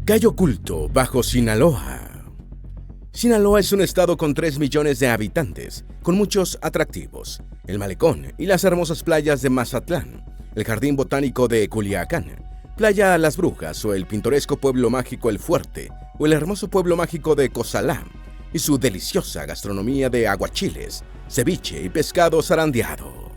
Cayo oculto bajo Sinaloa. Sinaloa es un estado con 3 millones de habitantes, con muchos atractivos: el malecón y las hermosas playas de Mazatlán, el jardín botánico de Culiacán, Playa Las Brujas o el pintoresco pueblo mágico El Fuerte o el hermoso pueblo mágico de Cozalá y su deliciosa gastronomía de aguachiles, ceviche y pescado zarandeado.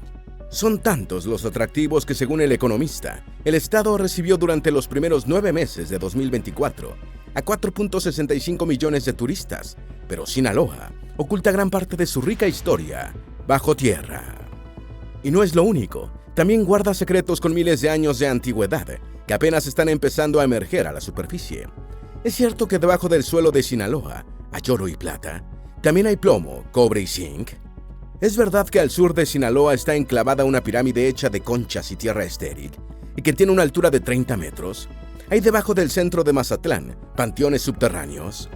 Son tantos los atractivos que, según El Economista, el estado recibió durante los primeros 9 meses de 2024 a 4.65 millones de turistas, pero Sinaloa oculta gran parte de su rica historia bajo tierra. Y no es lo único, también guarda secretos con miles de años de antigüedad que apenas están empezando a emerger a la superficie. Es cierto que debajo del suelo de Sinaloa hay oro y plata, también hay plomo, cobre y zinc. ¿Es verdad que al sur de Sinaloa está enclavada una pirámide hecha de conchas y tierra estéril y que tiene una altura de 30 metros? ¿Hay debajo del centro de Mazatlán panteones subterráneos?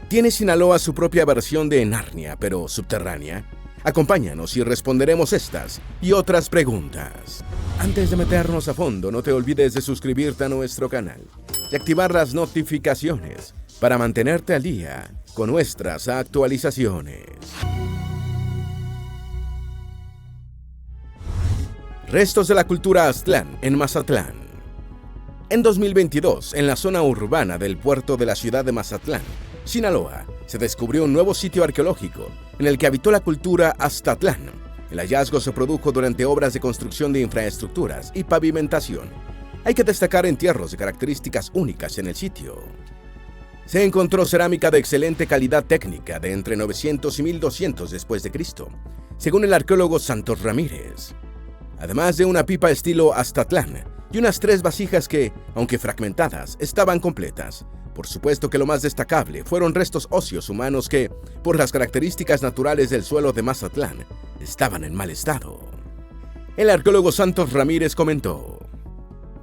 ¿Tiene Sinaloa su propia versión de Narnia, pero subterránea? Acompáñanos y responderemos estas y otras preguntas. Antes de meternos a fondo, no te olvides de suscribirte a nuestro canal y activar las notificaciones para mantenerte al día con nuestras actualizaciones. Restos de la cultura Aztlán en Mazatlán. En 2022, en la zona urbana del puerto de la ciudad de Mazatlán, Sinaloa, se descubrió un nuevo sitio arqueológico en el que habitó la cultura Aztatlán. El hallazgo se produjo durante obras de construcción de infraestructuras y pavimentación. Hay que destacar entierros de características únicas en el sitio. Se encontró cerámica de excelente calidad técnica de entre 900 y 1200 después de Cristo, según el arqueólogo Santos Ramírez. Además de una pipa estilo Aztatlán y unas 3 vasijas que, aunque fragmentadas, estaban completas. Por supuesto que lo más destacable fueron restos óseos humanos que, por las características naturales del suelo de Mazatlán, estaban en mal estado. El arqueólogo Santos Ramírez comentó: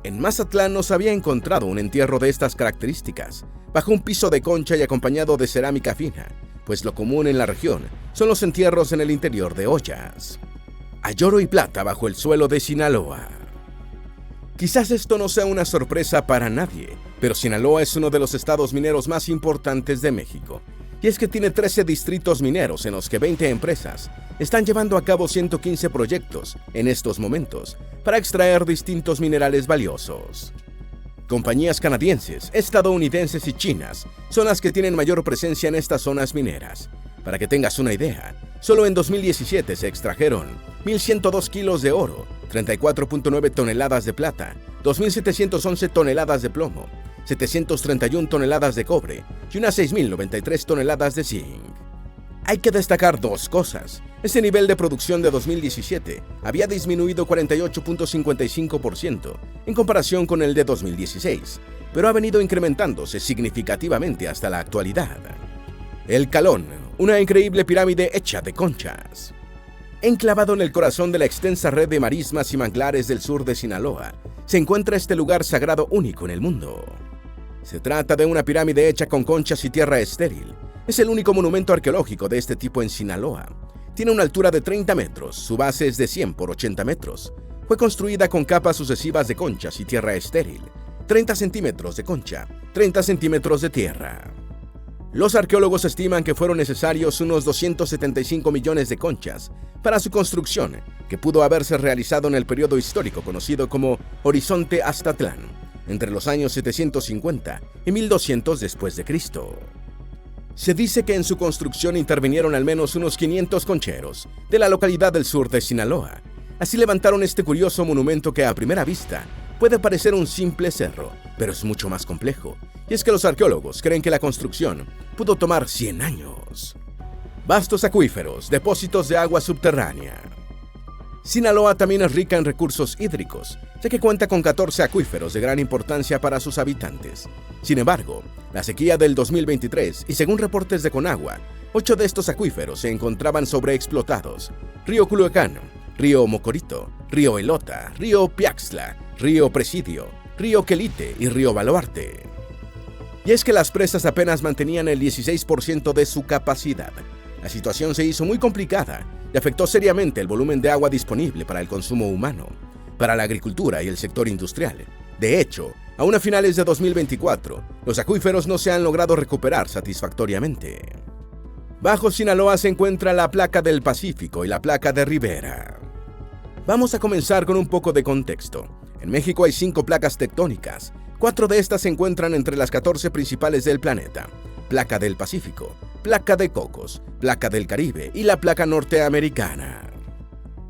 en Mazatlán no se había encontrado un entierro de estas características, bajo un piso de concha y acompañado de cerámica fina, pues lo común en la región son los entierros en el interior de ollas. Hay oro y plata bajo el suelo de Sinaloa. Quizás esto no sea una sorpresa para nadie, pero Sinaloa es uno de los estados mineros más importantes de México. Y es que tiene 13 distritos mineros en los que 20 empresas están llevando a cabo 115 proyectos en estos momentos para extraer distintos minerales valiosos. Compañías canadienses, estadounidenses y chinas son las que tienen mayor presencia en estas zonas mineras. Para que tengas una idea, solo en 2017 se extrajeron 1.102 kilos de oro, 34.9 toneladas de plata, 2.711 toneladas de plomo, 731 toneladas de cobre y unas 6.093 toneladas de zinc. Hay que destacar 2 cosas. Ese nivel de producción de 2017 había disminuido 48.55% en comparación con el de 2016, pero ha venido incrementándose significativamente hasta la actualidad. El Calón, una increíble pirámide hecha de conchas. Enclavado en el corazón de la extensa red de marismas y manglares del sur de Sinaloa, se encuentra este lugar sagrado único en el mundo. Se trata de una pirámide hecha con conchas y tierra estéril. Es el único monumento arqueológico de este tipo en Sinaloa. Tiene una altura de 30 metros, su base es de 100 por 80 metros. Fue construida con capas sucesivas de conchas y tierra estéril, 30 centímetros de concha, 30 centímetros de tierra. Los arqueólogos estiman que fueron necesarios unos 275 millones de conchas para su construcción, que pudo haberse realizado en el periodo histórico conocido como Horizonte Aztatlán, entre los años 750 y 1200 después de Cristo. Se dice que en su construcción intervinieron al menos unos 500 concheros de la localidad del sur de Sinaloa. Así levantaron este curioso monumento que a primera vista puede parecer un simple cerro, pero es mucho más complejo. Y es que los arqueólogos creen que la construcción pudo tomar 100 años. Vastos acuíferos, depósitos de agua subterránea. Sinaloa también es rica en recursos hídricos, ya que cuenta con 14 acuíferos de gran importancia para sus habitantes. Sin embargo, la sequía del 2023 y según reportes de Conagua, 8 de estos acuíferos se encontraban sobreexplotados: Río Culiacán, Río Mocorito, Río Elota, Río Piaxtla, Río Presidio, Río Quelite y Río Baluarte. Y es que las presas apenas mantenían el 16% de su capacidad. La situación se hizo muy complicada y afectó seriamente el volumen de agua disponible para el consumo humano. Para la agricultura y el sector industrial, De hecho, aún a finales de 2024, los acuíferos no se han logrado recuperar satisfactoriamente. Bajo Sinaloa se encuentra la placa del Pacífico y la placa de Rivera. Vamos a comenzar con un poco de contexto. En México hay 5 placas tectónicas. 4 de estas se encuentran entre las 14 principales del planeta: placa del Pacífico, placa de Cocos, placa del Caribe y la placa norteamericana.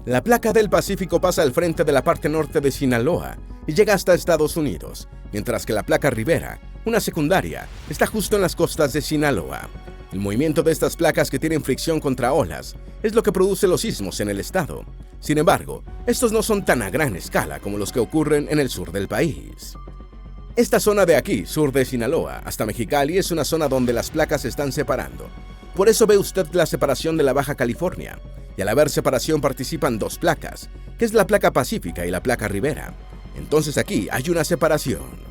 La placa del Pacífico pasa al frente de la parte norte de Sinaloa y llega hasta Estados Unidos, mientras que la placa Rivera, una secundaria, está justo en las costas de Sinaloa. El movimiento de estas placas que tienen fricción contra olas es lo que produce los sismos en el estado. Sin embargo, estos no son tan a gran escala como los que ocurren en el sur del país. Esta zona de aquí, sur de Sinaloa, hasta Mexicali, es una zona donde las placas se están separando. Por eso ve usted la separación de la Baja California. Y al haber separación participan 2 placas, que es la placa Pacífica y la placa Rivera. Entonces aquí hay una separación.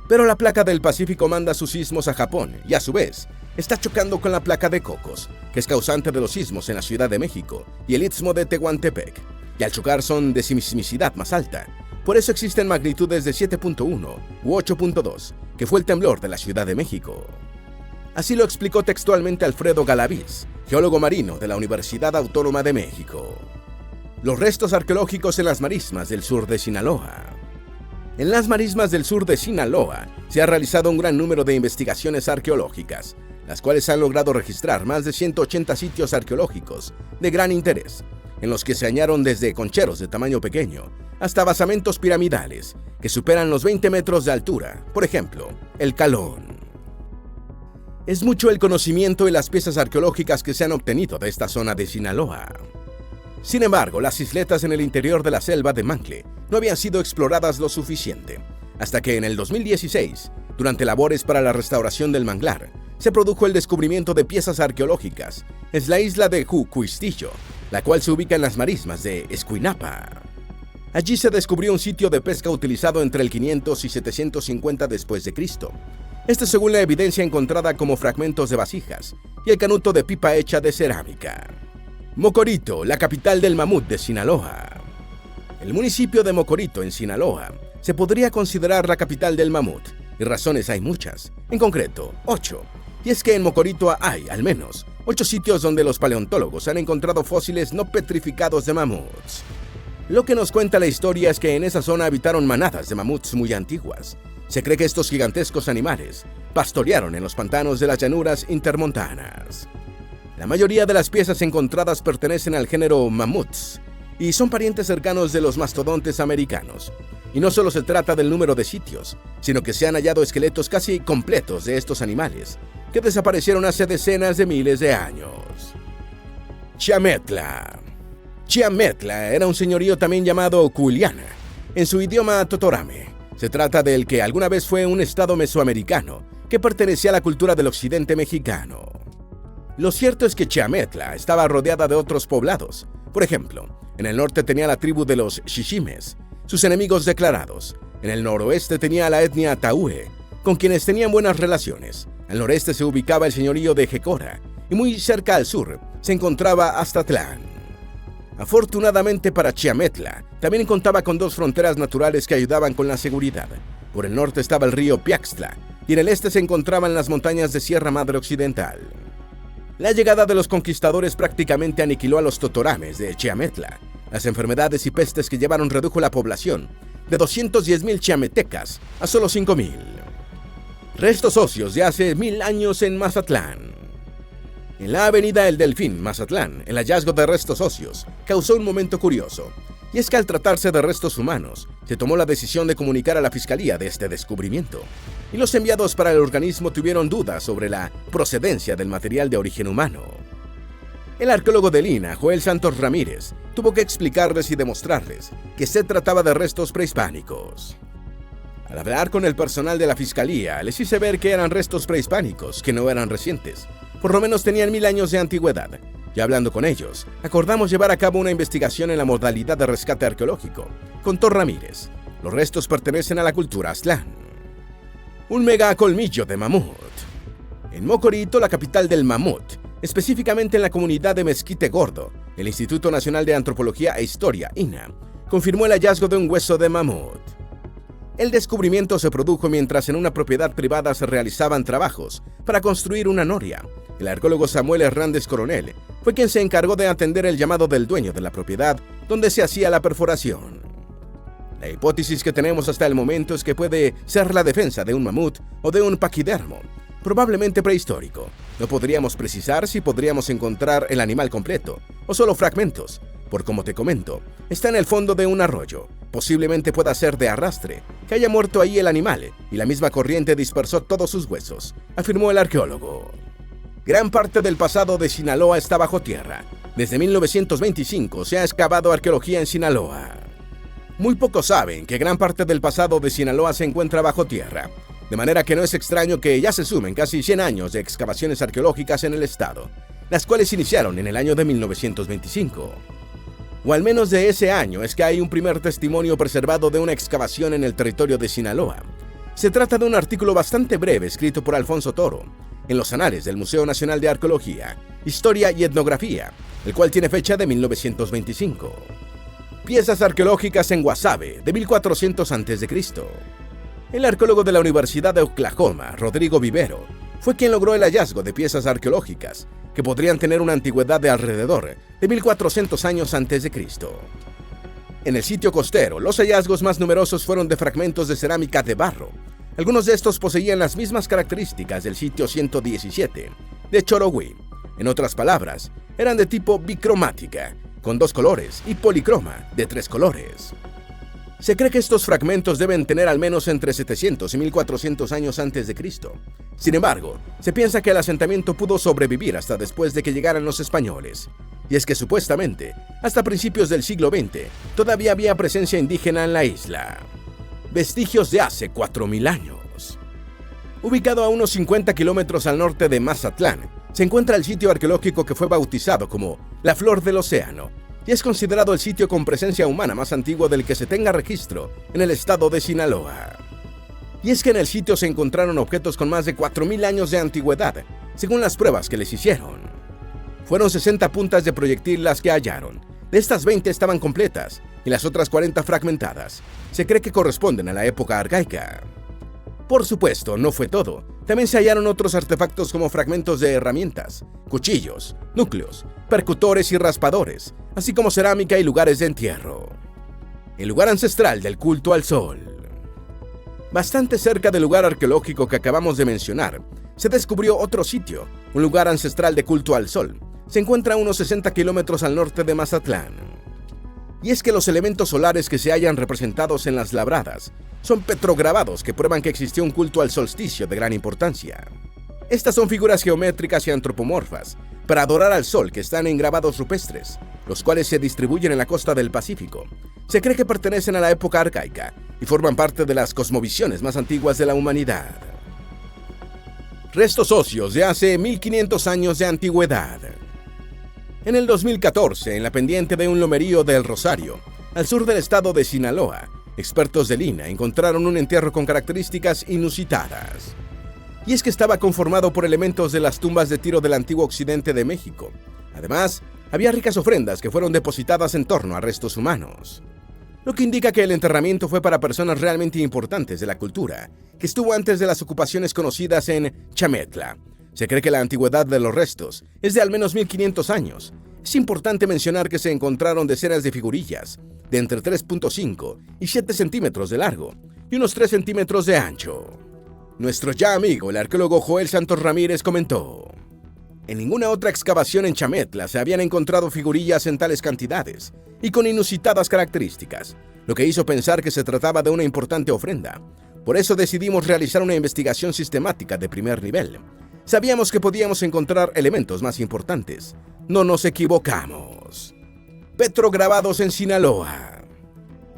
Pero la placa del Pacífico manda sus sismos a Japón y a su vez está chocando con la placa de Cocos, que es causante de los sismos en la Ciudad de México y el Istmo de Tehuantepec. Y al chocar son de sismicidad más alta. Por eso existen magnitudes de 7.1 u 8.2, que fue el temblor de la Ciudad de México. Así lo explicó textualmente Alfredo Galaviz, geólogo marino de la Universidad Autónoma de México. Los restos arqueológicos en las marismas del sur de Sinaloa. En las marismas del sur de Sinaloa se ha realizado un gran número de investigaciones arqueológicas, las cuales han logrado registrar más de 180 sitios arqueológicos de gran interés, en los que se hallaron desde concheros de tamaño pequeño hasta basamentos piramidales que superan los 20 metros de altura, por ejemplo, el Calón. Es mucho el conocimiento y las piezas arqueológicas que se han obtenido de esta zona de Sinaloa. Sin embargo, las isletas en el interior de la selva de Mangle no habían sido exploradas lo suficiente, hasta que en el 2016, durante labores para la restauración del manglar, se produjo el descubrimiento de piezas arqueológicas en la isla de Jucuistillo, la cual se ubica en las marismas de Escuinapa. Allí se descubrió un sitio de pesca utilizado entre el 500 y 750 después de Cristo. Esto según la evidencia encontrada como fragmentos de vasijas y el canuto de pipa hecha de cerámica. Mocorito, la capital del mamut de Sinaloa. El municipio de Mocorito, en Sinaloa, se podría considerar la capital del mamut, y razones hay muchas, en concreto, 8. Y es que en Mocorito hay, al menos, 8 sitios donde los paleontólogos han encontrado fósiles no petrificados de mamuts. Lo que nos cuenta la historia es que en esa zona habitaron manadas de mamuts muy antiguas. Se cree que estos gigantescos animales pastorearon en los pantanos de las llanuras intermontanas. La mayoría de las piezas encontradas pertenecen al género mamuts y son parientes cercanos de los mastodontes americanos. Y no solo se trata del número de sitios, sino que se han hallado esqueletos casi completos de estos animales, que desaparecieron hace decenas de miles de años. Chiametla. Chiametla era un señorío también llamado Culiana, en su idioma totorame. Se trata del que alguna vez fue un estado mesoamericano que pertenecía a la cultura del occidente mexicano. Lo cierto es que Chiametla estaba rodeada de otros poblados. Por ejemplo, en el norte tenía la tribu de los Xiximes, sus enemigos declarados. En el noroeste tenía a la etnia Taúe, con quienes tenían buenas relaciones. Al noreste se ubicaba el señorío de Jecora, y muy cerca al sur se encontraba Aztatlán. Afortunadamente para Chiametla, también contaba con 2 fronteras naturales que ayudaban con la seguridad. Por el norte estaba el río Piaxtla, y en el este se encontraban las montañas de Sierra Madre Occidental. La llegada de los conquistadores prácticamente aniquiló a los totorames de Chiametla. Las enfermedades y pestes que llevaron redujo la población de 210,000 chiametecas a solo 5,000. Restos óseos de hace 1000 años en Mazatlán. En la avenida El Delfín, Mazatlán, el hallazgo de restos óseos causó un momento curioso, y es que al tratarse de restos humanos, se tomó la decisión de comunicar a la fiscalía de este descubrimiento, y los enviados para el organismo tuvieron dudas sobre la procedencia del material de origen humano. El arqueólogo de Lina, Joel Santos Ramírez, tuvo que explicarles y demostrarles que se trataba de restos prehispánicos. Al hablar con el personal de la fiscalía, les hice ver que eran restos prehispánicos, que no eran recientes. Por lo menos tenían 1000 años de antigüedad. Y hablando con ellos, acordamos llevar a cabo una investigación en la modalidad de rescate arqueológico, contó Ramírez. Los restos pertenecen a la cultura Aztlán. Un mega colmillo de mamut. En Mocorito, la capital del mamut, específicamente en la comunidad de Mezquite Gordo, el Instituto Nacional de Antropología e Historia, INAH, confirmó el hallazgo de un hueso de mamut. El descubrimiento se produjo mientras en una propiedad privada se realizaban trabajos para construir una noria. El arqueólogo Samuel Hernández Coronel fue quien se encargó de atender el llamado del dueño de la propiedad donde se hacía la perforación. La hipótesis que tenemos hasta el momento es que puede ser la defensa de un mamut o de un paquidermo, probablemente prehistórico. No podríamos precisar si podríamos encontrar el animal completo o solo fragmentos. Por como te comento, está en el fondo de un arroyo. Posiblemente pueda ser de arrastre, que haya muerto ahí el animal y la misma corriente dispersó todos sus huesos, afirmó el arqueólogo. Gran parte del pasado de Sinaloa está bajo tierra. Desde 1925 se ha excavado arqueología en Sinaloa. Muy pocos saben que gran parte del pasado de Sinaloa se encuentra bajo tierra, de manera que no es extraño que ya se sumen casi 100 años de excavaciones arqueológicas en el estado, las cuales iniciaron en el año de 1925. O al menos de ese año es que hay un primer testimonio preservado de una excavación en el territorio de Sinaloa. Se trata de un artículo bastante breve escrito por Alfonso Toro, en los anales del Museo Nacional de Arqueología, Historia y Etnografía, el cual tiene fecha de 1925. Piezas arqueológicas en Guasave, de 1400 a.C. El arqueólogo de la Universidad de Oklahoma, Rodrigo Vivero, fue quien logró el hallazgo de piezas arqueológicas que podrían tener una antigüedad de alrededor de 1400 años antes de Cristo. En el sitio costero, los hallazgos más numerosos fueron de fragmentos de cerámica de barro. Algunos de estos poseían las mismas características del sitio 117 de Chorogui. En otras palabras, eran de tipo bicromática, con 2 colores, y policroma, de 3 colores. Se cree que estos fragmentos deben tener al menos entre 700 y 1400 años antes de Cristo. Sin embargo, se piensa que el asentamiento pudo sobrevivir hasta después de que llegaran los españoles. Y es que supuestamente, hasta principios del siglo XX, todavía había presencia indígena en la isla. Vestigios de hace 4000 años. Ubicado a unos 50 kilómetros al norte de Mazatlán, se encuentra el sitio arqueológico que fue bautizado como la Flor del Océano, y es considerado el sitio con presencia humana más antiguo del que se tenga registro en el estado de Sinaloa. Y es que en el sitio se encontraron objetos con más de 4000 años de antigüedad, según las pruebas que les hicieron. Fueron 60 puntas de proyectil las que hallaron. De estas 20 estaban completas y las otras 40 fragmentadas. Se cree que corresponden a la época arcaica. Por supuesto, no fue todo. También se hallaron otros artefactos como fragmentos de herramientas, cuchillos, núcleos, percutores y raspadores, así como cerámica y lugares de entierro. El lugar ancestral del culto al sol. Bastante cerca del lugar arqueológico que acabamos de mencionar, se descubrió otro sitio, un lugar ancestral de culto al sol. Se encuentra a unos 60 kilómetros al norte de Mazatlán. Y es que los elementos solares que se hallan representados en las labradas son petrograbados que prueban que existió un culto al solsticio de gran importancia. Estas son figuras geométricas y antropomorfas para adorar al sol que están en grabados rupestres, los cuales se distribuyen en la costa del Pacífico. Se cree que pertenecen a la época arcaica y forman parte de las cosmovisiones más antiguas de la humanidad. Restos óseos de hace 1500 años de antigüedad. En el 2014, en la pendiente de un lomerío del Rosario, al sur del estado de Sinaloa, expertos del INAH encontraron un entierro con características inusitadas. Y es que estaba conformado por elementos de las tumbas de tiro del antiguo occidente de México. Además, había ricas ofrendas que fueron depositadas en torno a restos humanos, lo que indica que el enterramiento fue para personas realmente importantes de la cultura, que estuvo antes de las ocupaciones conocidas en Chametla. Se cree que la antigüedad de los restos es de al menos 1500 años. Es importante mencionar que se encontraron decenas de figurillas, de entre 3.5 y 7 centímetros de largo, y unos 3 centímetros de ancho. Nuestro ya amigo, el arqueólogo Joel Santos Ramírez, comentó: en ninguna otra excavación en Chametla se habían encontrado figurillas en tales cantidades y con inusitadas características, lo que hizo pensar que se trataba de una importante ofrenda. Por eso decidimos realizar una investigación sistemática de primer nivel. Sabíamos que podíamos encontrar elementos más importantes. No nos equivocamos. Petrograbados en Sinaloa.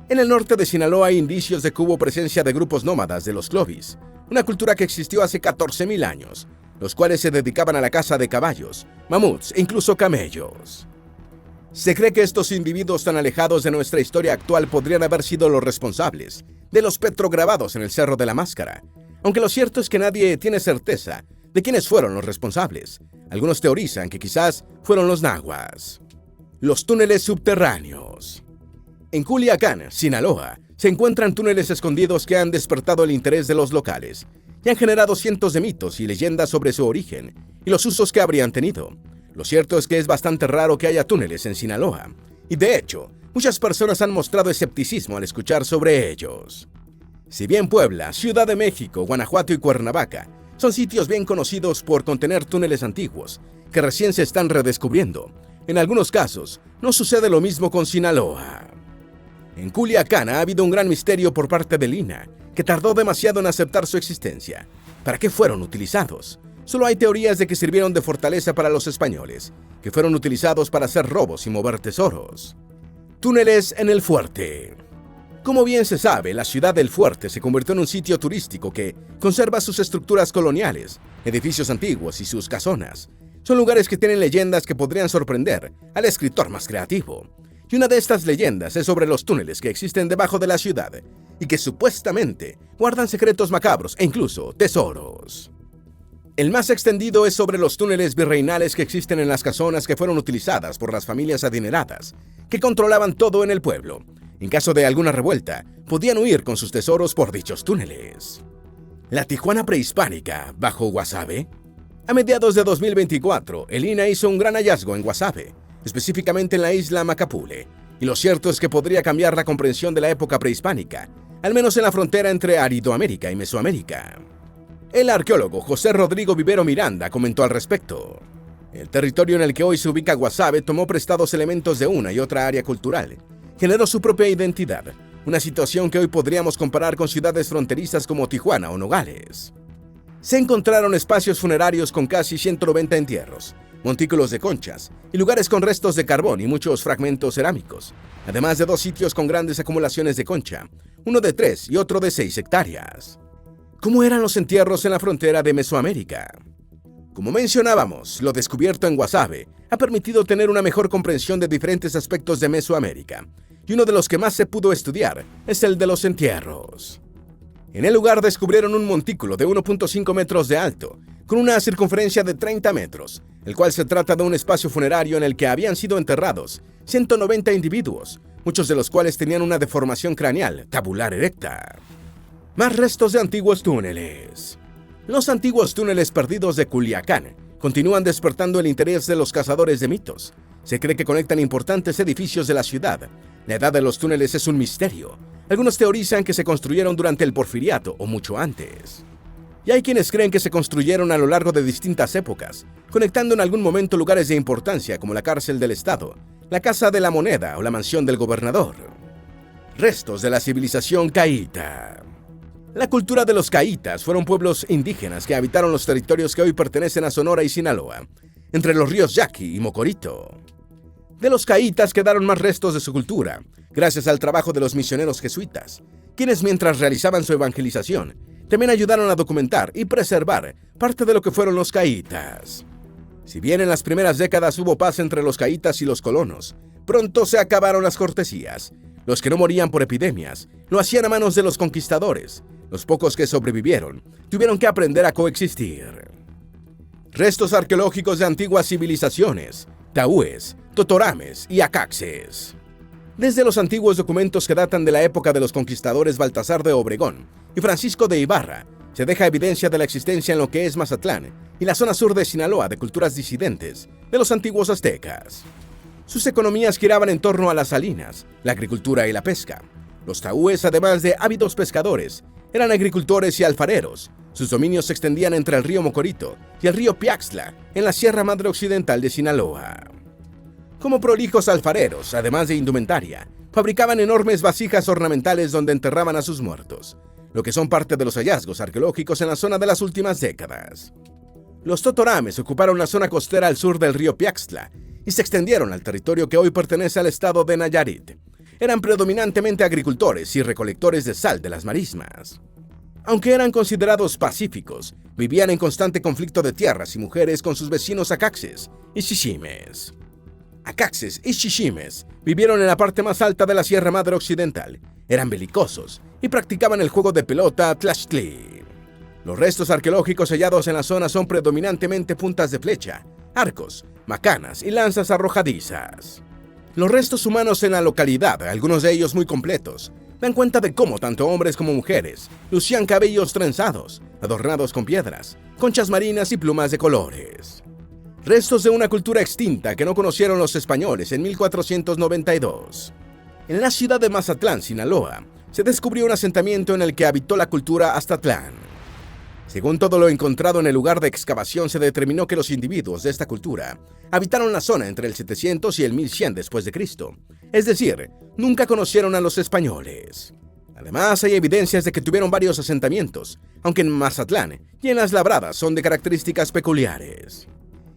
En el norte de Sinaloa hay indicios de que hubo presencia de grupos nómadas de los Clovis, una cultura que existió hace 14.000 años, los cuales se dedicaban a la caza de caballos, mamuts e incluso camellos. Se cree que estos individuos tan alejados de nuestra historia actual podrían haber sido los responsables de los petrograbados en el Cerro de la Máscara, aunque lo cierto es que nadie tiene certeza de quiénes fueron los responsables. Algunos teorizan que quizás fueron los nahuas. Los túneles subterráneos. En Culiacán, Sinaloa, se encuentran túneles escondidos que han despertado el interés de los locales y han generado cientos de mitos y leyendas sobre su origen y los usos que habrían tenido. Lo cierto es que es bastante raro que haya túneles en Sinaloa, y de hecho, muchas personas han mostrado escepticismo al escuchar sobre ellos. Si bien Puebla, Ciudad de México, Guanajuato y Cuernavaca son sitios bien conocidos por contener túneles antiguos que recién se están redescubriendo, en algunos casos no sucede lo mismo con Sinaloa. En Culiacán ha habido un gran misterio por parte del INAH, que tardó demasiado en aceptar su existencia. ¿Para qué fueron utilizados? Solo hay teorías de que sirvieron de fortaleza para los españoles, que fueron utilizados para hacer robos y mover tesoros. Túneles en el Fuerte. Como bien se sabe, la ciudad del Fuerte se convirtió en un sitio turístico que conserva sus estructuras coloniales, edificios antiguos y sus casonas. Son lugares que tienen leyendas que podrían sorprender al escritor más creativo. Y una de estas leyendas es sobre los túneles que existen debajo de la ciudad y que supuestamente guardan secretos macabros e incluso tesoros. El más extendido es sobre los túneles virreinales que existen en las casonas que fueron utilizadas por las familias adineradas, que controlaban todo en el pueblo. En caso de alguna revuelta, podían huir con sus tesoros por dichos túneles. La Tijuana prehispánica, bajo Guasave. A mediados de 2024, el INAH hizo un gran hallazgo en Guasave, específicamente en la isla Macapule, y lo cierto es que podría cambiar la comprensión de la época prehispánica, al menos en la frontera entre Aridoamérica y Mesoamérica. El arqueólogo José Rodrigo Vivero Miranda comentó al respecto. El territorio en el que hoy se ubica Guasave tomó prestados elementos de una y otra área cultural. Generó su propia identidad, una situación que hoy podríamos comparar con ciudades fronterizas como Tijuana o Nogales. Se encontraron espacios funerarios con casi 190 entierros, montículos de conchas y lugares con restos de carbón y muchos fragmentos cerámicos, además de 2 sitios con grandes acumulaciones de concha, uno de 3 y otro de 6 hectáreas. ¿Cómo eran los entierros en la frontera de Mesoamérica? Como mencionábamos, lo descubierto en Guasave ha permitido tener una mejor comprensión de diferentes aspectos de Mesoamérica, y uno de los que más se pudo estudiar es el de los entierros. En el lugar descubrieron un montículo de 1.5 metros de alto, con una circunferencia de 30 metros, el cual se trata de un espacio funerario en el que habían sido enterrados 190 individuos, muchos de los cuales tenían una deformación craneal tabular erecta. Más restos de antiguos túneles. Los antiguos túneles perdidos de Culiacán continúan despertando el interés de los cazadores de mitos. Se cree que conectan importantes edificios de la ciudad. La edad de los túneles es un misterio. Algunos teorizan que se construyeron durante el Porfiriato o mucho antes. Y hay quienes creen que se construyeron a lo largo de distintas épocas, conectando en algún momento lugares de importancia como la cárcel del Estado, la Casa de la Moneda o la mansión del gobernador. Restos de la civilización caíta. La cultura de los caítas fueron pueblos indígenas que habitaron los territorios que hoy pertenecen a Sonora y Sinaloa, entre los ríos Yaqui y Mocorito. De los caítas quedaron más restos de su cultura, gracias al trabajo de los misioneros jesuitas, quienes mientras realizaban su evangelización, también ayudaron a documentar y preservar parte de lo que fueron los caítas. Si bien en las primeras décadas hubo paz entre los caítas y los colonos, pronto se acabaron las cortesías. Los que no morían por epidemias lo hacían a manos de los conquistadores. Los pocos que sobrevivieron tuvieron que aprender a coexistir. Restos arqueológicos de antiguas civilizaciones, taúes, totorames y acaxes. Desde los antiguos documentos que datan de la época de los conquistadores Baltasar de Obregón y Francisco de Ibarra, se deja evidencia de la existencia en lo que es Mazatlán y la zona sur de Sinaloa de culturas disidentes de los antiguos aztecas. Sus economías giraban en torno a las salinas, la agricultura y la pesca. Los taúes, además de ávidos pescadores, eran agricultores y alfareros. Sus dominios se extendían entre el río Mocorito y el río Piaxtla, en la Sierra Madre Occidental de Sinaloa. Como prolijos alfareros, además de indumentaria, fabricaban enormes vasijas ornamentales donde enterraban a sus muertos, lo que son parte de los hallazgos arqueológicos en la zona de las últimas décadas. Los totorames ocuparon la zona costera al sur del río Piaxtla y se extendieron al territorio que hoy pertenece al estado de Nayarit. Eran predominantemente agricultores y recolectores de sal de las marismas. Aunque eran considerados pacíficos, vivían en constante conflicto de tierras y mujeres con sus vecinos acaxes y xiximes. Acaxes y xiximes vivieron en la parte más alta de la Sierra Madre Occidental, eran belicosos y practicaban el juego de pelota tlachtli. Los restos arqueológicos hallados en la zona son predominantemente puntas de flecha, arcos, macanas y lanzas arrojadizas. Los restos humanos en la localidad, algunos de ellos muy completos, dan cuenta de cómo tanto hombres como mujeres lucían cabellos trenzados, adornados con piedras, conchas marinas y plumas de colores. Restos de una cultura extinta que no conocieron los españoles en 1492. En la ciudad de Mazatlán, Sinaloa, se descubrió un asentamiento en el que habitó la cultura Aztatlán. Según todo lo encontrado en el lugar de excavación, se determinó que los individuos de esta cultura habitaron la zona entre el 700 y el 1100 después de Cristo. Es decir, nunca conocieron a los españoles. Además, hay evidencias de que tuvieron varios asentamientos, aunque en Mazatlán y en Las Labradas son de características peculiares.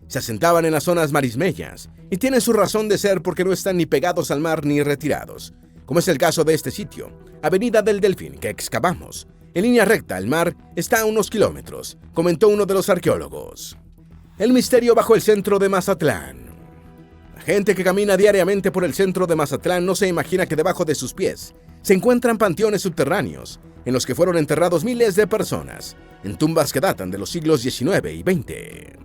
Se asentaban en las zonas marismeñas y tienen su razón de ser porque no están ni pegados al mar ni retirados, como es el caso de este sitio, Avenida del Delfín, que excavamos. En línea recta al mar está a unos kilómetros, comentó uno de los arqueólogos. El misterio bajo el centro de Mazatlán. La gente que camina diariamente por el centro de Mazatlán no se imagina que debajo de sus pies se encuentran panteones subterráneos en los que fueron enterrados miles de personas, en tumbas que datan de los siglos XIX y XX.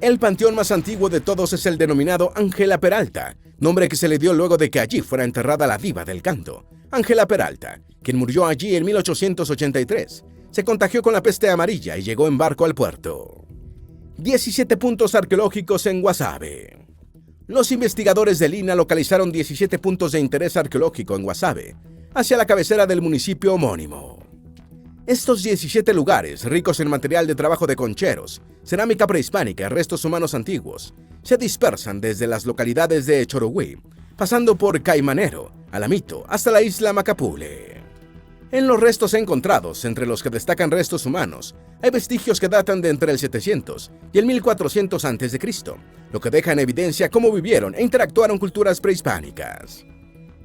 El panteón más antiguo de todos es el denominado Ángela Peralta, nombre que se le dio luego de que allí fuera enterrada la diva del canto, Ángela Peralta, quien murió allí en 1883. Se contagió con la peste amarilla y llegó en barco al puerto. 17 puntos arqueológicos en Guasave. Los investigadores del INAH localizaron 17 puntos de interés arqueológico en Guasave, hacia la cabecera del municipio homónimo. Estos 17 lugares, ricos en material de trabajo de concheros, cerámica prehispánica y restos humanos antiguos, se dispersan desde las localidades de Chorogüí, pasando por Caimanero, Alamito, hasta la isla Macapule. En los restos encontrados, entre los que destacan restos humanos, hay vestigios que datan de entre el 700 y el 1400 a.C., lo que deja en evidencia cómo vivieron e interactuaron culturas prehispánicas.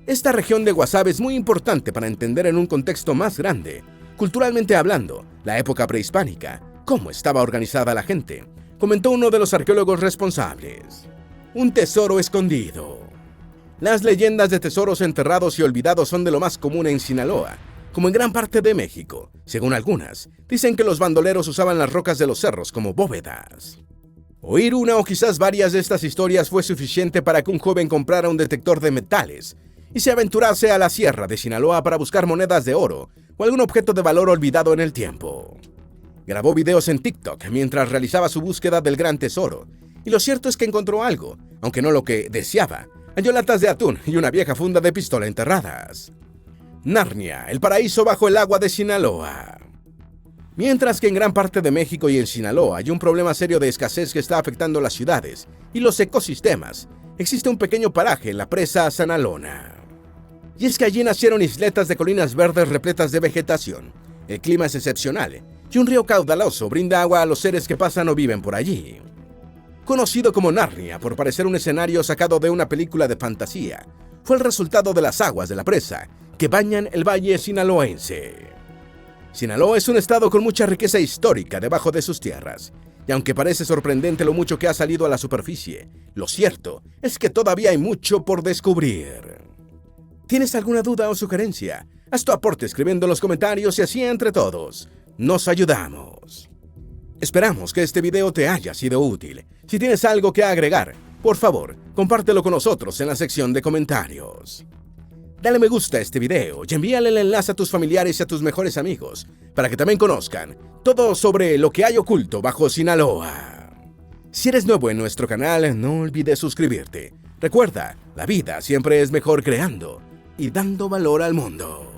Esta región de Guasave es muy importante para entender en un contexto más grande, culturalmente hablando, la época prehispánica, cómo estaba organizada la gente, comentó uno de los arqueólogos responsables. Un tesoro escondido. Las leyendas de tesoros enterrados y olvidados son de lo más común en Sinaloa, como en gran parte de México. Según algunas, dicen que los bandoleros usaban las rocas de los cerros como bóvedas. Oír una o quizás varias de estas historias fue suficiente para que un joven comprara un detector de metales y se aventurase a la sierra de Sinaloa para buscar monedas de oro o algún objeto de valor olvidado en el tiempo. Grabó videos en TikTok mientras realizaba su búsqueda del gran tesoro, y lo cierto es que encontró algo, aunque no lo que deseaba. Halló latas de atún y una vieja funda de pistola enterradas. Narnia, el paraíso bajo el agua de Sinaloa. Mientras que en gran parte de México y en Sinaloa hay un problema serio de escasez que está afectando las ciudades y los ecosistemas, existe un pequeño paraje en la presa Sanalona. Y es que allí nacieron isletas de colinas verdes repletas de vegetación. El clima es excepcional y un río caudaloso brinda agua a los seres que pasan o viven por allí. Conocido como Narnia por parecer un escenario sacado de una película de fantasía, fue el resultado de las aguas de la presa que bañan el valle sinaloense. Sinaloa es un estado con mucha riqueza histórica debajo de sus tierras, y aunque parece sorprendente lo mucho que ha salido a la superficie, lo cierto es que todavía hay mucho por descubrir. ¿Tienes alguna duda o sugerencia? Haz tu aporte escribiendo en los comentarios y así entre todos nos ayudamos. Esperamos que este video te haya sido útil. Si tienes algo que agregar, por favor, compártelo con nosotros en la sección de comentarios. Dale me gusta a este video y envíale el enlace a tus familiares y a tus mejores amigos para que también conozcan todo sobre lo que hay oculto bajo Sinaloa. Si eres nuevo en nuestro canal, no olvides suscribirte. Recuerda, la vida siempre es mejor creando y dando valor al mundo.